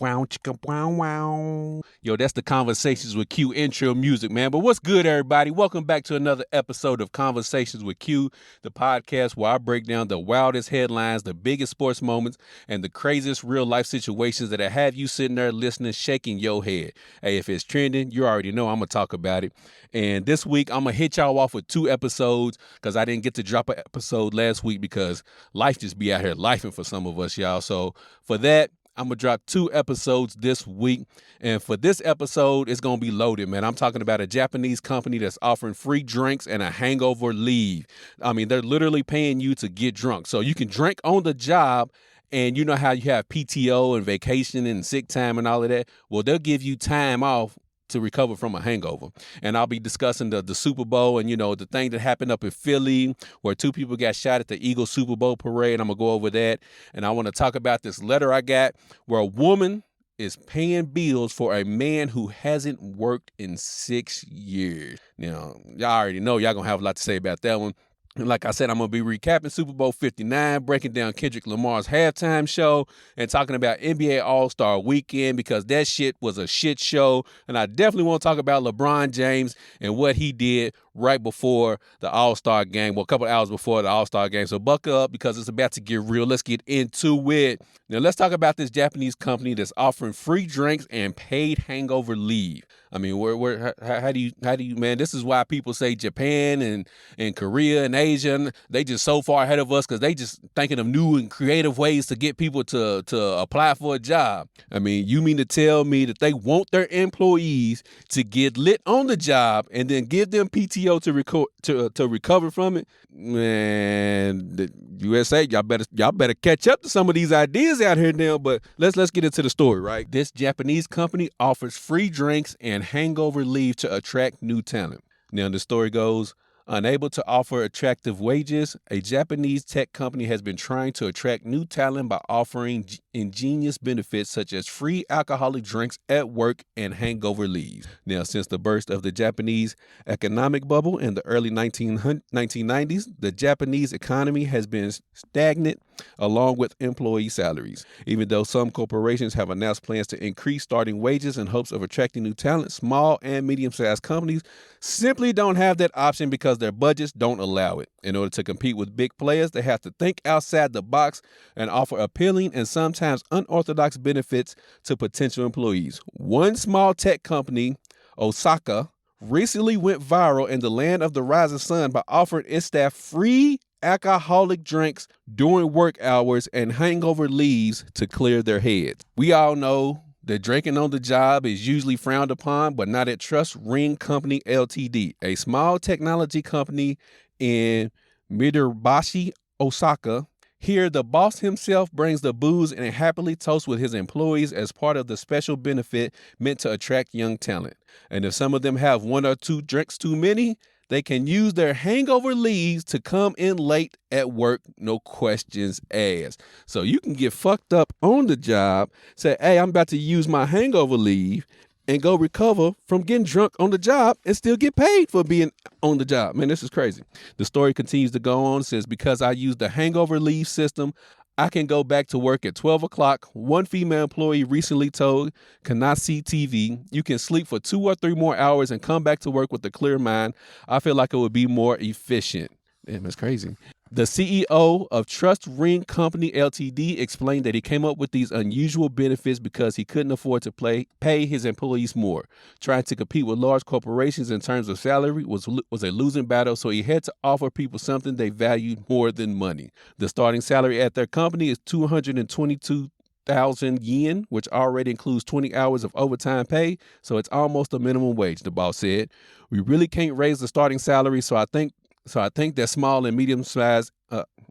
wow, chicka wow wow. Yo, that's the Conversations with Q intro music, man. But what's good, everybody? Welcome back to another episode of Conversations with Q, the podcast where I break down the wildest headlines, the biggest sports moments, and the craziest real life situations that have you sitting there listening, shaking your head. Hey, if it's trending, you already know I'm gonna talk about it. And this week I'm gonna hit y'all off with 2 episodes because I didn't get to drop an episode last week because life just be out here lifing for some of us, y'all. So for that, I'm going to drop 2 episodes this week. And for this episode, it's going to be loaded, man. I'm talking about a Japanese company that's offering free drinks and a hangover leave. I mean, they're literally paying you to get drunk. So you can drink on the job. And you know how you have PTO and vacation and sick time and all of that? Well, they'll give you time off to recover from a hangover. And I'll be discussing the Super Bowl and, you know, the thing that happened up in Philly where 2 people got shot at the Eagles Super Bowl parade. I'm going to go over that. And I want to talk about this letter I got where a woman is paying bills for a man who hasn't worked in 6 years. Now, y'all already know y'all going to have a lot to say about that one. And like I said, I'm going to be recapping Super Bowl 59, breaking down Kendrick Lamar's halftime show, and talking about NBA All-Star Weekend because that shit was a shit show. And I definitely want to talk about LeBron James and what he did right before the All-Star game, well, a couple hours before the All-Star game. So buckle up because it's about to get real. Let's get into it. Now, let's talk about this Japanese company that's offering free drinks and paid hangover leave. I mean, how do you, man, this is why people say Japan and Korea and Asia, and they just so far ahead of us because they just thinking of new and creative ways to get people to apply for a job. I mean, you mean to tell me that they want their employees to get lit on the job and then give them PTO to recover from it? Man, the USA, y'all better catch up to some of these ideas out here now. But let's get into the story, right? This Japanese company offers free drinks and hangover leave to attract new talent. Now the story goes, unable to offer attractive wages, a Japanese tech company has been trying to attract new talent by offering ingenious benefits such as free alcoholic drinks at work and hangover leave. Now, since the burst of the Japanese economic bubble in the early 1990s, the Japanese economy has been stagnant along with employee salaries. Even though some corporations have announced plans to increase starting wages in hopes of attracting new talent, small and medium-sized companies simply don't have that option because their budgets don't allow it. In order to compete with big players, they have to think outside the box and offer appealing and sometimes unorthodox benefits to potential employees. One small tech company, Osaka, recently went viral in the land of the rising sun by offering its staff free alcoholic drinks during work hours and hangover leaves to clear their heads. We all know that drinking on the job is usually frowned upon, but not at Trust Ring Company Ltd., a small technology company in Midoribashi, Osaka. Here, the boss himself brings the booze and happily toasts with his employees as part of the special benefit meant to attract young talent. And if some of them have 1 or 2 drinks too many, they can use their hangover leaves to come in late at work, no questions asked. So you can get fucked up on the job, say, hey, I'm about to use my hangover leave, and go recover from getting drunk on the job and still get paid for being on the job. Man, this is crazy. The story continues to go on. It says, because I use the hangover leave system, I can go back to work at 12 o'clock. One female employee recently told Kanasi TV, you can sleep for 2 or 3 more hours and come back to work with a clear mind. I feel like it would be more efficient. Damn, that's crazy. The CEO of Trust Ring Company Ltd. explained that he came up with these unusual benefits because he couldn't afford to pay his employees more. Trying to compete with large corporations in terms of salary was a losing battle, so he had to offer people something they valued more than money. The starting salary at their company is 222,000 yen, which already includes 20 hours of overtime pay, so it's almost a minimum wage, the boss said. We really can't raise the starting salary, so I think that small and medium-sized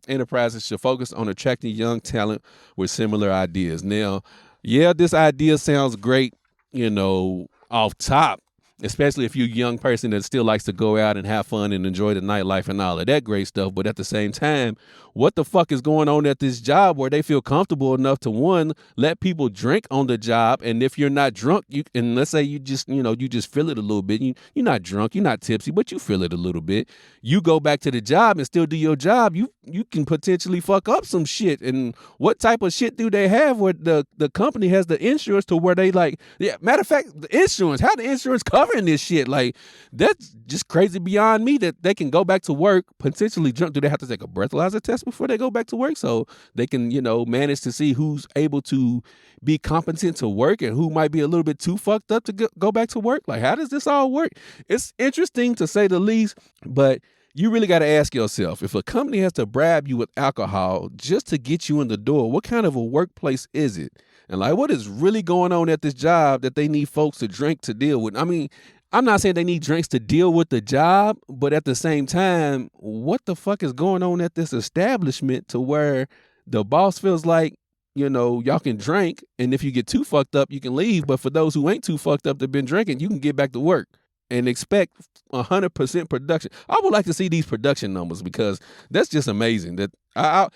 enterprises should focus on attracting young talent with similar ideas. Now, yeah, this idea sounds great, you know, off top, especially if you're a young person that still likes to go out and have fun and enjoy the nightlife and all of that great stuff. But at the same time, what the fuck is going on at this job where they feel comfortable enough to, one, let people drink on the job, and if you're not drunk, and let's say you just feel it a little bit, you're not drunk, you're not tipsy, but you feel it a little bit, you go back to the job and still do your job, you can potentially fuck up some shit. And what type of shit do they have where the company has the insurance to where they like, yeah, matter of fact, the insurance, how the insurance covering this shit? Like, that's just crazy beyond me that they can go back to work potentially drunk. Do they have to take a breathalyzer test before they go back to work so they can, manage to see who's able to be competent to work and who might be a little bit too fucked up to go back to work? Like, how does this all work? It's interesting to say the least, but you really got to ask yourself, if a company has to bribe you with alcohol just to get you in the door, what kind of a workplace is it? And like, what is really going on at this job that they need folks to drink to deal with? I mean, I'm not saying they need drinks to deal with the job, but at the same time, what the fuck is going on at this establishment to where the boss feels like, y'all can drink, and if you get too fucked up, you can leave. But for those who ain't too fucked up that been drinking, you can get back to work and expect 100% production. I would like to see these production numbers because that's just amazing. That I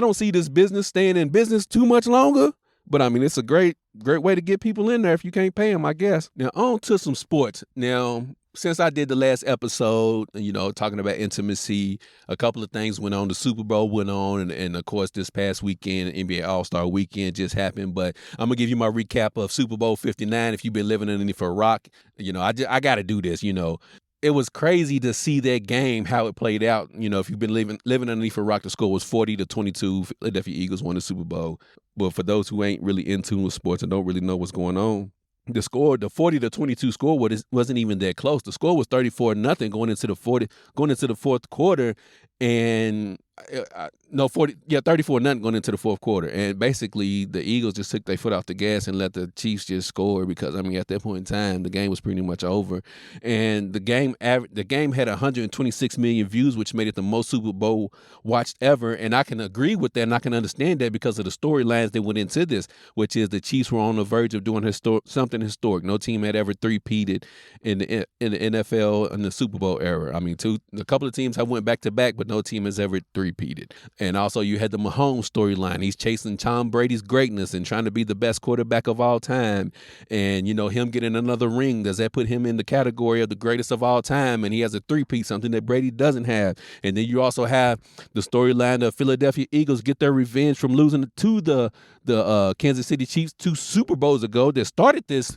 don't see this business staying in business too much longer. But I mean, it's a great way to get people in there if you can't pay them, I guess. Now, on to some sports. Now, since I did the last episode, talking about intimacy, a couple of things went on. The Super Bowl went on, and of course, this past weekend, NBA All-Star Weekend just happened. But I'm gonna give you my recap of Super Bowl 59. If you've been living underneath a rock, I got to do this. It was crazy to see that game, how it played out. If you've been living underneath a rock, the score was 40-22. Philadelphia Eagles won the Super Bowl. But for those who ain't really in tune with sports and don't really know what's going on, the 40-22 score wasn't even that close. The score was 34-0 going into the fourth quarter, and 34-0 going into the fourth quarter. And basically, the Eagles just took their foot off the gas and let the Chiefs just score because, I mean, at that point in time, the game was pretty much over. And the game had 126 million views, which made it the most Super Bowl watched ever. And I can agree with that, and I can understand that because of the storylines that went into this, which is the Chiefs were on the verge of doing something historic. No team had ever three-peated in the NFL in the Super Bowl era. I mean, a couple of teams have went back-to-back, but no team has ever three-peated. And also you had the Mahomes storyline. He's chasing Tom Brady's greatness and trying to be the best quarterback of all time. And, him getting another ring, does that put him in the category of the greatest of all time? And he has a three-peat, something that Brady doesn't have. And then you also have the storyline of Philadelphia Eagles get their revenge from losing to the Kansas City Chiefs 2 Super Bowls ago that started this,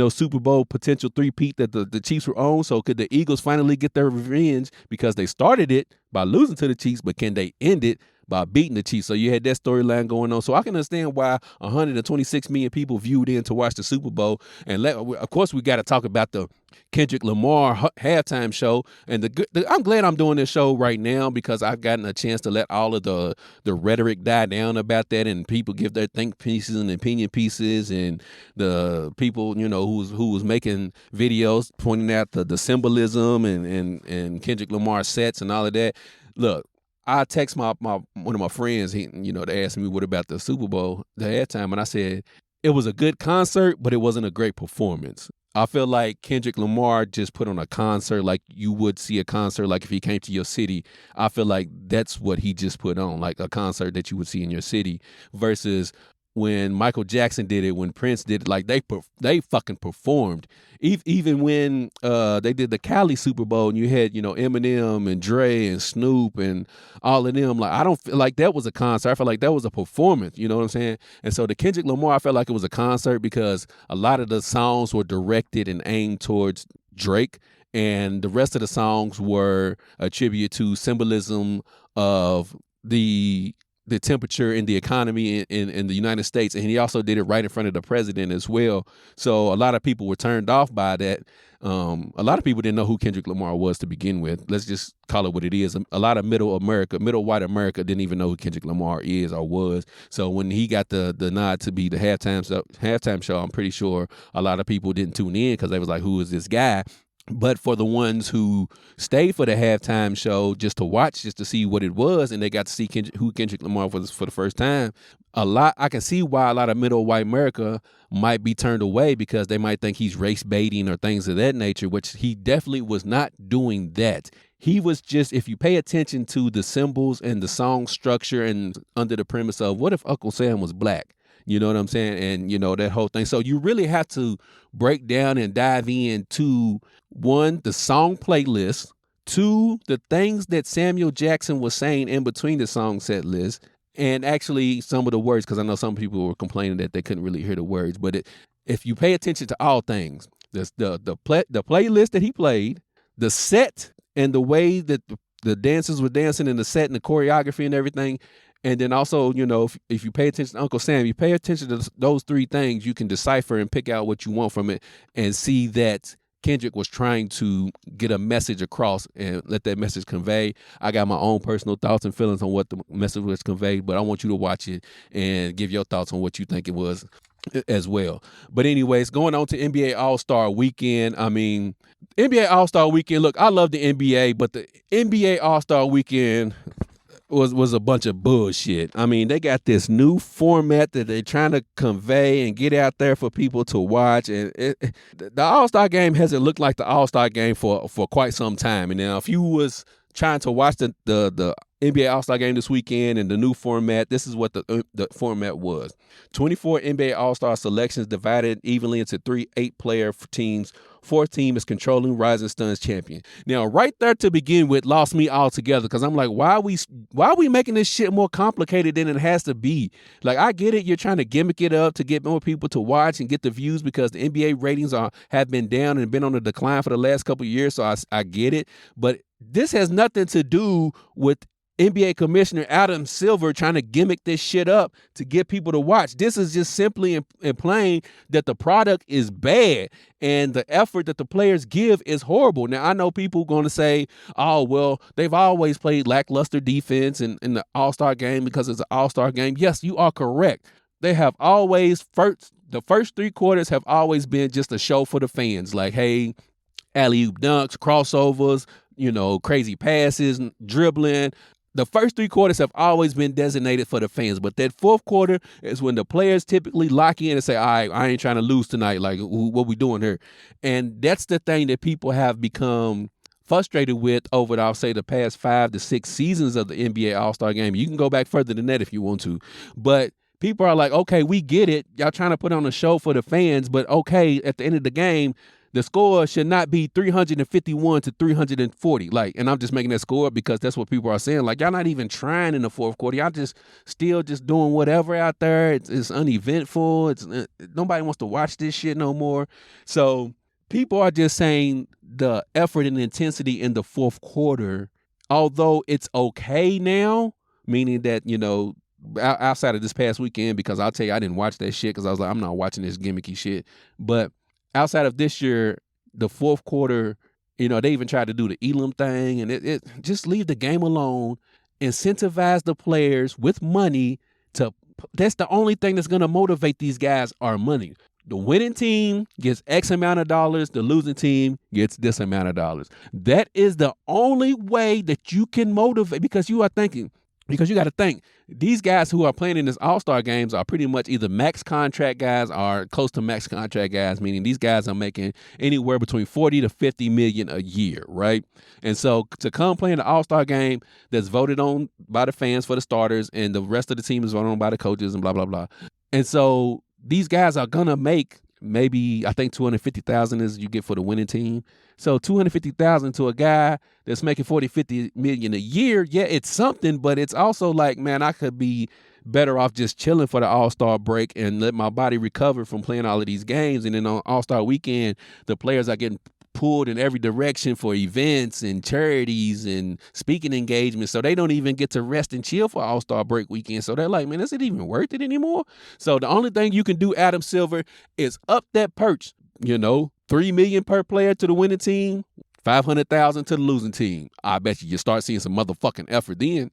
Super Bowl potential three-peat that the Chiefs were on. So could the Eagles finally get their revenge because they started it by losing to the Chiefs, but can they end it by beating the Chiefs? So you had that storyline going on. So I can understand why 126 million people viewed in to watch the Super Bowl. And of course, we got to talk about the Kendrick Lamar halftime show. And I'm glad I'm doing this show right now because I've gotten a chance to let all of the rhetoric die down about that, and people give their think pieces and opinion pieces, and the people, who was making videos pointing out the symbolism and Kendrick Lamar sets and all of that. Look, I text one of my friends, they asked me what about the Super Bowl, the halftime, and I said it was a good concert, but it wasn't a great performance. I feel like Kendrick Lamar just put on a concert like you would see a concert, like if he came to your city. I feel like that's what he just put on, like a concert that you would see in your city, versus when Michael Jackson did it, when Prince did it, like they fucking performed. Even when they did the Cali Super Bowl and you had, Eminem and Dre and Snoop and all of them, like I don't feel like that was a concert. I feel like that was a performance, you know what I'm saying? And so the Kendrick Lamar, I felt like it was a concert because a lot of the songs were directed and aimed towards Drake, and the rest of the songs were a tribute to symbolism of the temperature in the economy in the United States. And he also did it right in front of the president as well. So a lot of people were turned off by that. A lot of people didn't know who Kendrick Lamar was to begin with. Let's just call it what it is. A lot of middle white America didn't even know who Kendrick Lamar is or was. So when he got the nod to be the halftime show, I'm pretty sure a lot of people didn't tune in because they was like, who is this guy? But for the ones who stayed for the halftime show just to watch, just to see what it was, and they got to see who Kendrick Lamar was for the first time, I can see why a lot of middle white America might be turned away because they might think he's race baiting or things of that nature, which he definitely was not doing that. he was just, if you pay attention to the symbols and the song structure and under the premise of what if Uncle Sam was black? You know what I'm saying? And, that whole thing. So you really have to break down and dive into, one, the song playlist, two, the things that Samuel Jackson was saying in between the song set list, and actually some of the words, because I know some people were complaining that they couldn't really hear the words. But if you pay attention to all things, the playlist that he played, the set and the way that the dancers were dancing in the set and the choreography and everything, and then also, if you pay attention to Uncle Sam, you pay attention to those three things, you can decipher and pick out what you want from it and see that Kendrick was trying to get a message across and let that message convey. I got my own personal thoughts and feelings on what the message was conveyed, but I want you to watch it and give your thoughts on what you think it was as well. But anyways, going on to NBA All-Star Weekend. I mean, NBA All-Star Weekend, look, I love the NBA, but the NBA All-Star Weekend was a bunch of bullshit. I mean, they got this new format that they're trying to convey and get out there for people to watch. And the All-Star game hasn't looked like the All-Star game for quite some time. And now if you was trying to watch the NBA All-Star game this weekend and the new format, this is what the format was. 24 NBA All-Star selections divided evenly into 3 8-player teams. 4th team is controlling Rising Suns champion. Now, right there to begin with lost me altogether, because I'm like, why are we making this shit more complicated than it has to be? Like, I get it, you're trying to gimmick it up to get more people to watch and get the views because the NBA ratings have been down and been on a decline for the last couple of years, so I get it. But this has nothing to do with NBA Commissioner Adam Silver trying to gimmick this shit up to get people to watch. This is just simply implying that the product is bad and the effort that the players give is horrible. Now, I know people going to say, oh, well, they've always played lackluster defense in the All-Star game because it's an All-Star game. Yes, you are correct. They have always, the first 3 quarters have always been just a show for the fans. Like, hey, alley-oop dunks, crossovers, crazy passes, dribbling. The first 3 quarters have always been designated for the fans, but that 4th quarter is when the players typically lock in and say, all right, I ain't trying to lose tonight. Like, what we doing here? And that's the thing that people have become frustrated with over, I'll say, the past 5 to 6 seasons of the NBA All-Star Game. You can go back further than that if you want to, but people are like, okay, we get it. Y'all trying to put on a show for the fans, but okay, at the end of the game, the score should not be 351 to 340. Like, and I'm just making that score up because that's what people are saying. Like, y'all not even trying in the 4th quarter. Y'all just doing whatever out there. It's uneventful. Nobody wants to watch this shit no more. So people are just saying the effort and intensity in the 4th quarter, although it's okay now, meaning that, outside of this past weekend, because I'll tell you, I didn't watch that shit because I was like, I'm not watching this gimmicky shit. But outside of this year, the 4th quarter, they even tried to do the Elam thing, and it just leave the game alone, incentivize the players with money that's the only thing that's going to motivate these guys are money. The winning team gets X amount of dollars. The losing team gets this amount of dollars. That is the only way that you can motivate, because you got to think, these guys who are playing in this All-Star games are pretty much either max contract guys or close to max contract guys, meaning these guys are making anywhere between 40 to 50 million a year, right? And so to come play in the All-Star game that's voted on by the fans for the starters and the rest of the team is voted on by the coaches and blah, blah, blah. And so these guys are going to make maybe, I think 250,000 is you get for the winning team. So 250,000 to a guy that's making 40, 50 million a year. Yeah, it's something, but it's also like, man, I could be better off just chilling for the All-Star break and let my body recover from playing all of these games. And then on All-Star weekend, the players are getting pulled in every direction for events and charities and speaking engagements. So they don't even get to rest and chill for All-Star break weekend. So they're like, man, is it even worth it anymore? So the only thing you can do, Adam Silver, is up that perch, $3 million per player to the winning team, 500,000 to the losing team. I bet you start seeing some motherfucking effort then.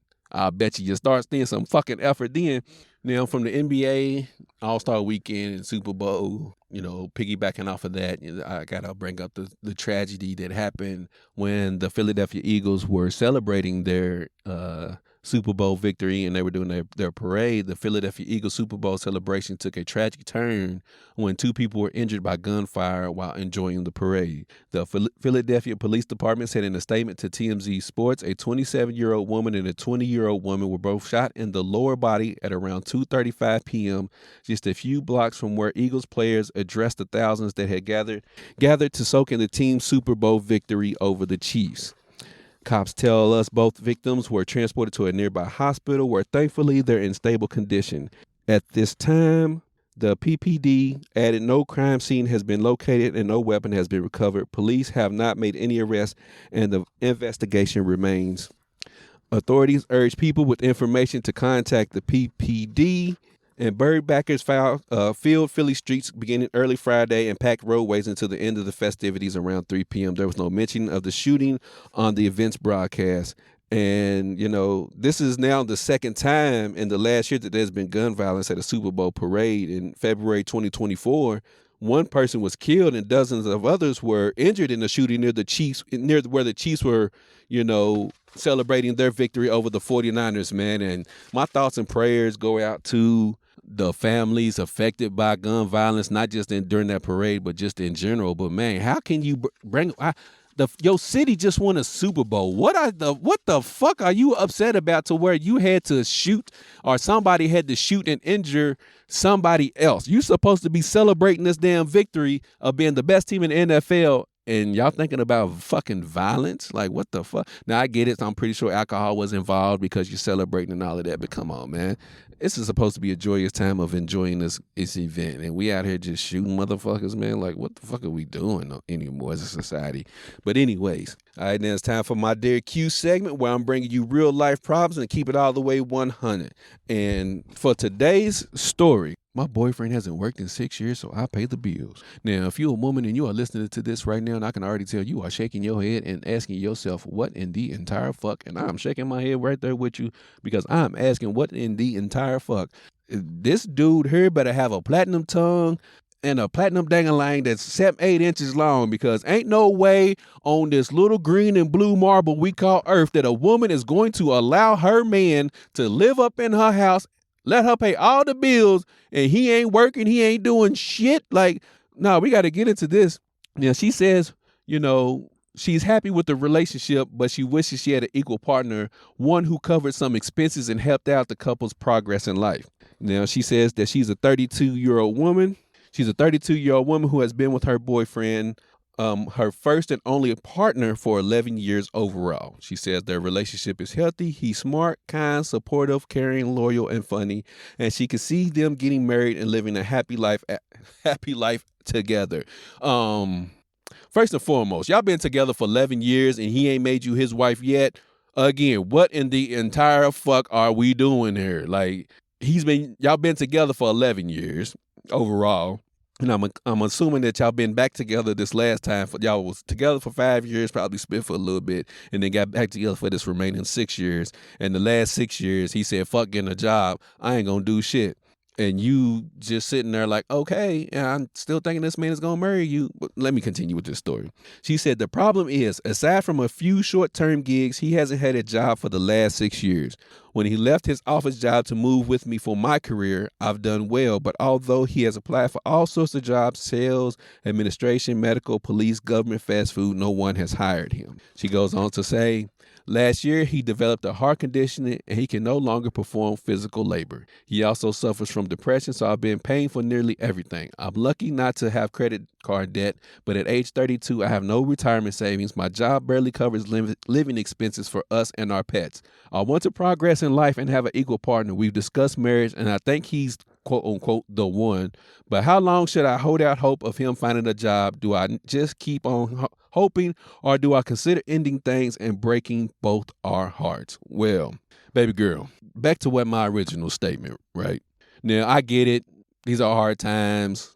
Now, from the NBA All-Star Weekend and Super Bowl, piggybacking off of that, I got to bring up the tragedy that happened when the Philadelphia Eagles were celebrating their Super Bowl victory and they were doing their parade, the Philadelphia Eagles Super Bowl celebration took a tragic turn when two people were injured by gunfire while enjoying the parade. The Philadelphia Police Department said in a statement to TMZ Sports, a 27-year-old woman and a 20-year-old woman were both shot in the lower body at around 2:35 p.m., just a few blocks from where Eagles players addressed the thousands that had gathered to soak in the team's Super Bowl victory over the Chiefs. Cops tell us both victims were transported to a nearby hospital where thankfully they're in stable condition. At this time, the PPD added no crime scene has been located and no weapon has been recovered. Police have not made any arrests and the investigation remains. Authorities urge people with information to contact the PPD. And birdbackers filled Philly streets beginning early Friday and packed roadways until the end of the festivities around 3 p.m. There was no mention of the shooting on the event's broadcast. And, this is now the second time in the last year that there's been gun violence at a Super Bowl parade. In February 2024, one person was killed and dozens of others were injured in the shooting near where the Chiefs were, celebrating their victory over the 49ers, man. And my thoughts and prayers go out to the families affected by gun violence, not just during that parade, but just in general. But man, how can you bring your city just won a Super Bowl? What the fuck are you upset about to where you had to shoot or somebody had to shoot and injure somebody else? You supposed to be celebrating this damn victory of being the best team in the NFL. And y'all thinking about fucking violence? Like, what the fuck? Now, I get it. I'm pretty sure alcohol was involved because you're celebrating and all of that. But come on, man. This is supposed to be a joyous time of enjoying this event. And we out here just shooting motherfuckers, man. Like, what the fuck are we doing anymore as a society? But anyways, all right, now it's time for my Dear Q segment where I'm bringing you real life problems and keep it all the way 100. And for today's story, my boyfriend hasn't worked in 6 years, so I pay the bills. Now, if you're a woman and you are listening to this right now, and I can already tell you are shaking your head and asking yourself, what in the entire fuck? And I'm shaking my head right there with you because I'm asking, what in the entire fuck? This dude here better have a platinum tongue and a platinum dangling that's 7-8 inches long, because ain't no way on this little green and blue marble we call Earth that a woman is going to allow her man to live up in her house, let her pay all the bills, and he ain't working, he ain't doing shit. Like, no, we got to get into this. Now, she says, she's happy with the relationship, but she wishes she had an equal partner, one who covered some expenses and helped out the couple's progress in life. Now, she says that she's a 32-year-old woman. She's a 32-year-old woman who has been with her boyfriend, her first and only partner, for 11 years overall. She says their relationship is healthy. He's smart, kind, supportive, caring, loyal, and funny. And she can see them getting married and living a happy life together. First and foremost, y'all been together for 11 years and he ain't made you his wife yet. Again, what in the entire fuck are we doing here? Like, y'all been together for 11 years overall. And I'm assuming that y'all been back together this last time. Y'all was together for 5 years, probably split for a little bit, and then got back together for this remaining 6 years. And the last 6 years, he said, fuck getting a job. I ain't gonna do shit. And you just sitting there like, okay, and I'm still thinking this man is going to marry you. But let me continue with this story. She said, the problem is, aside from a few short-term gigs, he hasn't had a job for the last 6 years. When he left his office job to move with me for my career, I've done well. But although he has applied for all sorts of jobs, sales, administration, medical, police, government, fast food, no one has hired him. She goes on to say, last year, he developed a heart condition and he can no longer perform physical labor. He also suffers from depression, so I've been paying for nearly everything. I'm lucky not to have credit card debt, but at age 32, I have no retirement savings. My job barely covers living expenses for us and our pets. I want to progress in life and have an equal partner. We've discussed marriage, and I think he's quote unquote the one. But how long should I hold out hope of him finding a job? Do I just keep on hoping, or do I consider ending things and breaking both our hearts? Well, baby girl, back to what my original statement, right? Now, I get it. These are hard times,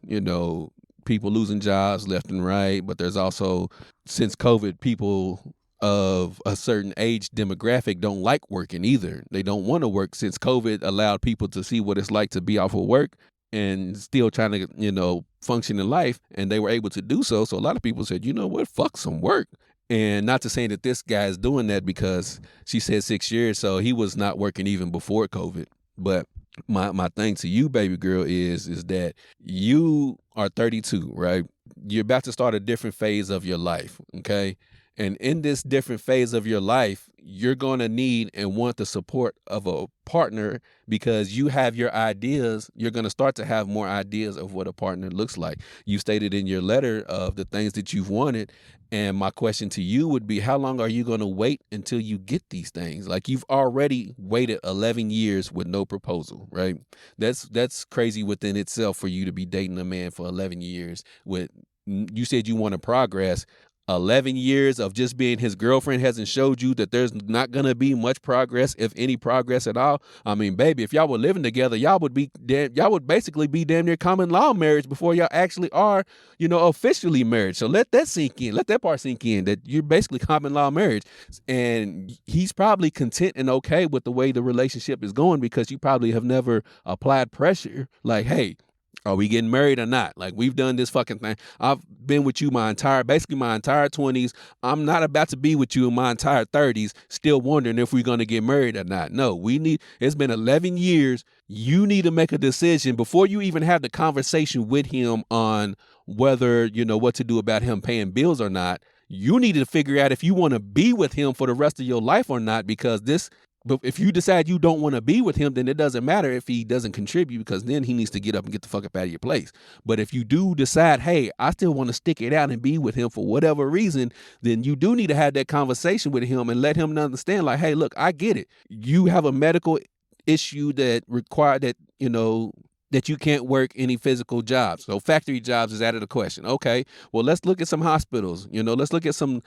people losing jobs left and right. But there's also, since COVID, people of a certain age demographic don't like working either. They don't want to work, since COVID allowed people to see what it's like to be off of work and still trying to, function in life. And they were able to do so. So a lot of people said, you know what, fuck some work. And not to say that this guy is doing that, because she said 6 years, so he was not working even before COVID. But my thing to you, baby girl, is that you are 32, right? You're about to start a different phase of your life, okay? And in this different phase of your life, you're going to need and want the support of a partner, because you have your ideas. You're going to start to have more ideas of what a partner looks like. You stated in your letter of the things that you've wanted. And my question to you would be, how long are you going to wait until you get these things? Like, you've already waited 11 years with no proposal, right? That's crazy within itself, for you to be dating a man for 11 years with, you said you want to progress. 11 years of just being his girlfriend hasn't showed you that there's not going to be much progress, if any progress at all. I mean, baby, if y'all were living together, y'all would basically be damn near common law marriage before y'all actually are, officially married. So let that sink in. Let that part sink in, that you're basically common law marriage. And he's probably content and okay with the way the relationship is going, because you probably have never applied pressure like, hey, are we getting married or not? Like, we've done this fucking thing. I've been with you basically my entire 20s. I'm not about to be with you in my entire 30s, still wondering if we're going to get married or not. No, it's been 11 years. You need to make a decision before you even have the conversation with him on whether, what to do about him paying bills or not. You need to figure out if you want to be with him for the rest of your life or not, because but if you decide you don't want to be with him, then it doesn't matter if he doesn't contribute, because then he needs to get up and get the fuck up out of your place. But if you do decide, hey, I still want to stick it out and be with him for whatever reason, then you do need to have that conversation with him and let him understand, like, hey, look, I get it. You have a medical issue that require that, that you can't work any physical jobs. So factory jobs is out of the question. Okay, well, let's look at some hospitals. Let's look at some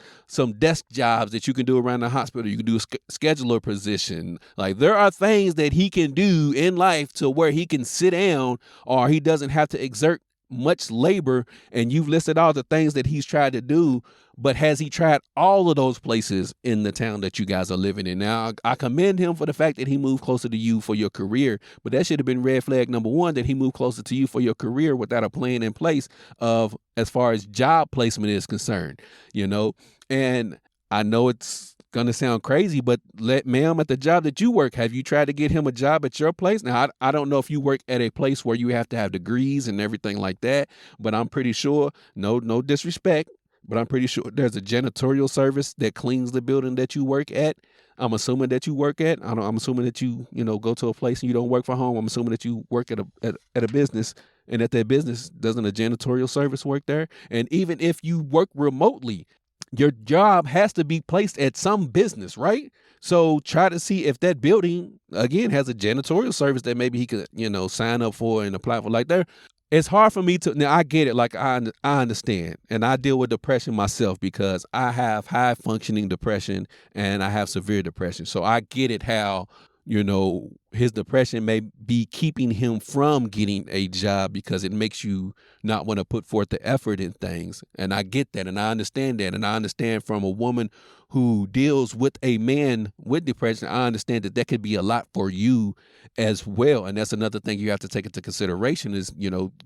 desk jobs that you can do around the hospital. You can do a scheduler position. Like, there are things that he can do in life to where he can sit down, or he doesn't have to exert much labor. And you've listed all the things that he's tried to do, but has he tried all of those places in the town that you guys are living in? Now, I commend him for the fact that he moved closer to you for your career, but that should have been red flag number one, that he moved closer to you for your career without a plan in place of, as far as job placement is concerned, And I know it's going to sound crazy, but ma'am, at the job that you work, have you tried to get him a job at your place? Now, I don't know if you work at a place where you have to have degrees and everything like that, but I'm pretty sure, no disrespect, but I'm pretty sure there's a janitorial service that cleans the building that you work at. I'm assuming that you work at. I'm assuming that you go to a place and you don't work from home. I'm assuming that you work at a business, and at that business, doesn't a janitorial service work there? And even if you work remotely, your job has to be placed at some business, right? So try to see if that building, again, has a janitorial service that maybe he could, sign up for and apply for. Like, there, it's hard for me to, now I get it. Like, I understand. And I deal with depression myself, because I have high functioning depression and I have severe depression. So I get it how, his depression may be keeping him from getting a job, because it makes you not want to put forth the effort in things. And I get that. And I understand that. And I understand from a woman who deals with a man with depression, I understand that could be a lot for you as well. And that's another thing you have to take into consideration is,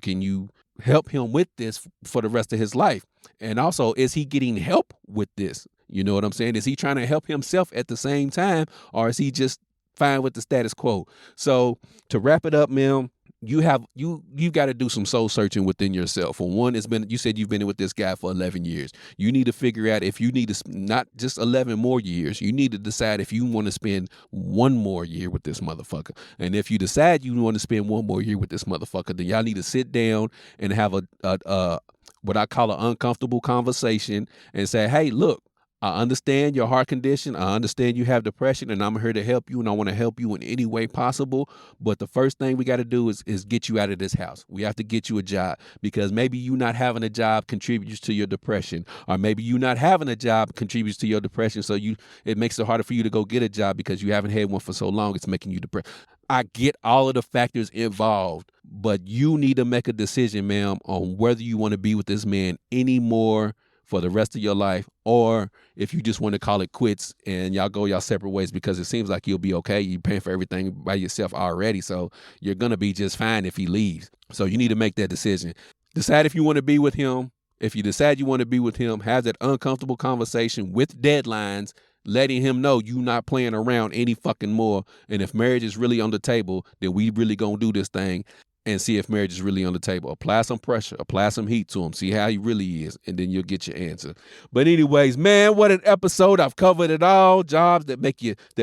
can you help him with this for the rest of his life? And also, is he getting help with this? You know what I'm saying? Is he trying to help himself at the same time, or is he just fine with the status quo? So to wrap it up, ma'am, you got to do some soul searching within yourself. For one, you said you've been with this guy for 11 years. You need to figure out if you need to, not just 11 more years. You need to decide if you want to spend one more year with this motherfucker. And if you decide you want to spend one more year with this motherfucker, then y'all need to sit down and have a what I call an uncomfortable conversation and say, hey, look, I understand your heart condition. I understand you have depression, and I'm here to help you, and I want to help you in any way possible. But the first thing we got to do is get you out of this house. We have to get you a job, because maybe you not having a job contributes to your depression, or maybe you not having a job contributes to your depression. So it makes it harder for you to go get a job because you haven't had one for so long. It's making you depressed. I get all of the factors involved, but you need to make a decision, ma'am, on whether you want to be with this man anymore for the rest of your life, or if you just want to call it quits and y'all go y'all separate ways, because it seems like you'll be okay. You're paying for everything by yourself already, so you're going to be just fine if he leaves. So you need to make that decision. Decide if you want to be with him If you decide you want to be with him, have that uncomfortable conversation with deadlines, letting him know you not playing around any fucking more. And if marriage is really on the table, then we really gonna do this thing and see if marriage is really on the table. Apply some pressure, apply some heat to him, see how he really is, and then you'll get your answer. But anyways, man, what an episode. I've covered it all. Jobs that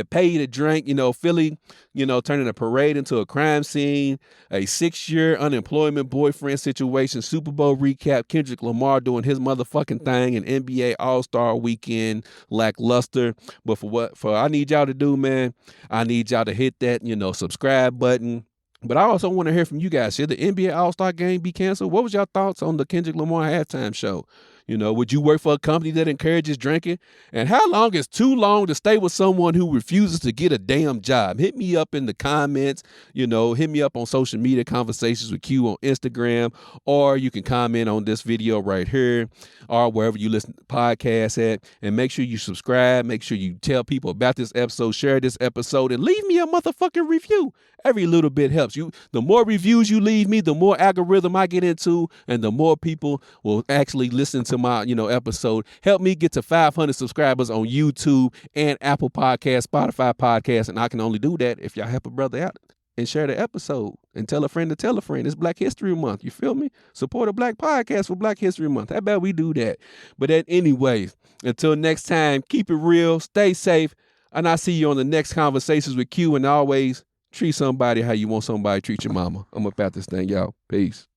pay you to drink, Philly, turning a parade into a crime scene, a 6-year unemployment boyfriend situation, Super Bowl recap, Kendrick Lamar doing his motherfucking thing, and NBA All-Star weekend lackluster. But for I need y'all to do, man, I need y'all to hit that, subscribe button. But I also want to hear from you guys. Should the NBA All-Star game be canceled? What was your thoughts on the Kendrick Lamar halftime show? Would you work for a company that encourages drinking? And how long is too long to stay with someone who refuses to get a damn job? Hit me up in the comments, hit me up on social media, Conversations with Q on Instagram, or you can comment on this video right here or wherever you listen to podcasts at. And make sure you subscribe. Make sure you tell people about this episode, share this episode, and leave me a motherfucking review. Every little bit helps. The more reviews you leave me, the more algorithm I get into, and the more people will actually listen to my, episode. Help me get to 500 subscribers on YouTube and Apple Podcasts, Spotify Podcasts, and I can only do that if y'all help a brother out and share the episode and tell a friend to tell a friend. It's Black History Month. You feel me? Support a Black podcast for Black History Month. How about we do that? But anyways, until next time, keep it real, stay safe, and I'll see you on the next Conversations with Q, and always treat somebody how you want somebody to treat your mama. I'm about this thing, y'all. Peace.